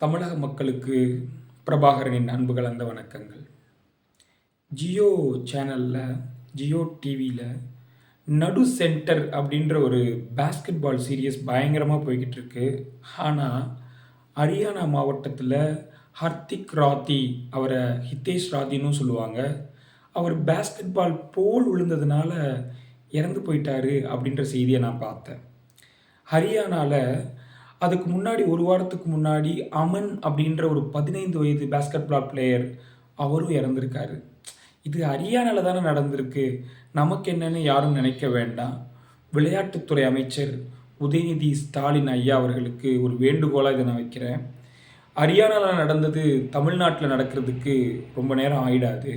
தமிழக மக்களுக்கு பிரபாகரனின் அன்பு கலந்த வணக்கங்கள். ஜியோ சேனலில், ஜியோ டிவியில் நடு சென்டர் அப்படின்ற ஒரு பேஸ்கெட் பால் சீரியஸ் பயங்கரமாக போய்கிட்டு இருக்கு. ஆனால் ஹரியானா மாவட்டத்தில் ஹர்திக் ராத்தி, அவரை ஹிதேஷ் ராத்தின்னு சொல்லுவாங்க, அவர் பேஸ்கெட் பால் போல் விழுந்ததுனால இறந்து போயிட்டாரு அப்படின்ற செய்தியை நான் பார்த்தேன். ஹரியானாவில் அதுக்கு முன்னாடி ஒரு வாரத்துக்கு முன்னாடி அமன் அப்படின்ற ஒரு 15 வயது பேஸ்கெட் பால் பிளேயர் அவரும் இறந்திருக்காரு. இது ஹரியானாவில் தானே நடந்திருக்கு, நமக்கு என்னன்னு யாரும் நினைக்க வேண்டாம். விளையாட்டுத்துறை அமைச்சர் உதயநிதி ஸ்டாலின் ஐயா அவர்களுக்கு ஒரு வேண்டுகோளாக இதை நான் வைக்கிறேன். ஹரியானாவில் நடந்தது தமிழ்நாட்டில் நடக்கிறதுக்கு ரொம்ப நேரம் ஆகிடாது.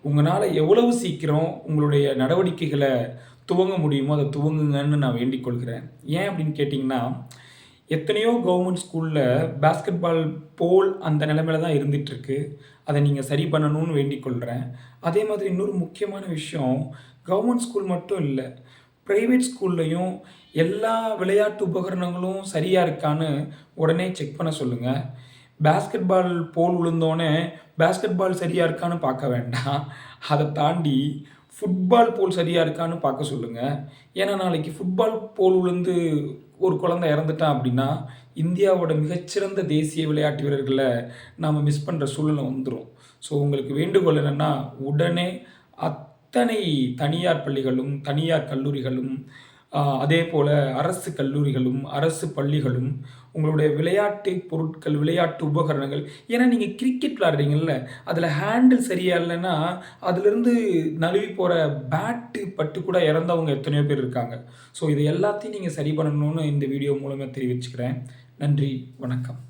உங்களால் எவ்வளவு சீக்கிரம் உங்களுடைய நடவடிக்கைகளை துவங்க முடியுமோ அதை துவங்குங்கன்னு நான் வேண்டிக் கொள்கிறேன். ஏன் அப்படின்னு கேட்டிங்கன்னா, எத்தனையோ கவர்மெண்ட் ஸ்கூலில் பேஸ்கெட் பால் போல் அந்த நிலைமையில தான் இருந்துகிட்ருக்கு. அதை நீங்கள் சரி பண்ணணும்னு வேண்டிக் கொள்கிறேன். அதே மாதிரி இன்னொரு முக்கியமான விஷயம், கவர்மெண்ட் ஸ்கூல் மட்டும் இல்லை, ப்ரைவேட் ஸ்கூல்லையும் எல்லா விளையாட்டு உபகரணங்களும் சரியாக இருக்கான்னு உடனே செக் பண்ண சொல்லுங்கள். பேஸ்கெட் பால் போல் விழுந்தோடனே பேஸ்கெட் பால் சரியாக இருக்கான்னு பார்க்க வேண்டாம். அதை தாண்டி ஃபுட்பால் போல் சரியாக இருக்கான்னு பார்க்க சொல்லுங்கள். ஏன்னா நாளைக்கு ஃபுட்பால் போல் விழுந்து ஒரு குழந்தை இறந்துட்டான் அப்படின்னா, இந்தியாவோட மிகச்சிறந்த தேசிய விளையாட்டு வீரர்களை நாம் மிஸ் பண்ணுற சூழ்நிலை வந்துடும். ஸோ உங்களுக்கு வேண்டுகோள் என்னென்னா, உடனே அத்தனை தனியார் பள்ளிகளும், தனியார் கல்லூரிகளும், அதே போல் அரசு கல்லூரிகளும், அரசு பள்ளிகளும் உங்களுடைய விளையாட்டு பொருட்கள், விளையாட்டு உபகரணங்கள், ஏன்னா நீங்கள் கிரிக்கெட் விளாட்றீங்கல்ல, அதில் ஹேண்டில் சரியாக இல்லைன்னா அதுலேருந்து நழுவி போகிற பேட்டு பட்டு கூட இறந்தவங்க எத்தனையோ பேர் இருக்காங்க. ஸோ இது எல்லாத்தையும் நீங்கள் சரி பண்ணணும்னு இந்த வீடியோ மூலமாக தெரிவிச்சுக்கிறேன். நன்றி, வணக்கம்.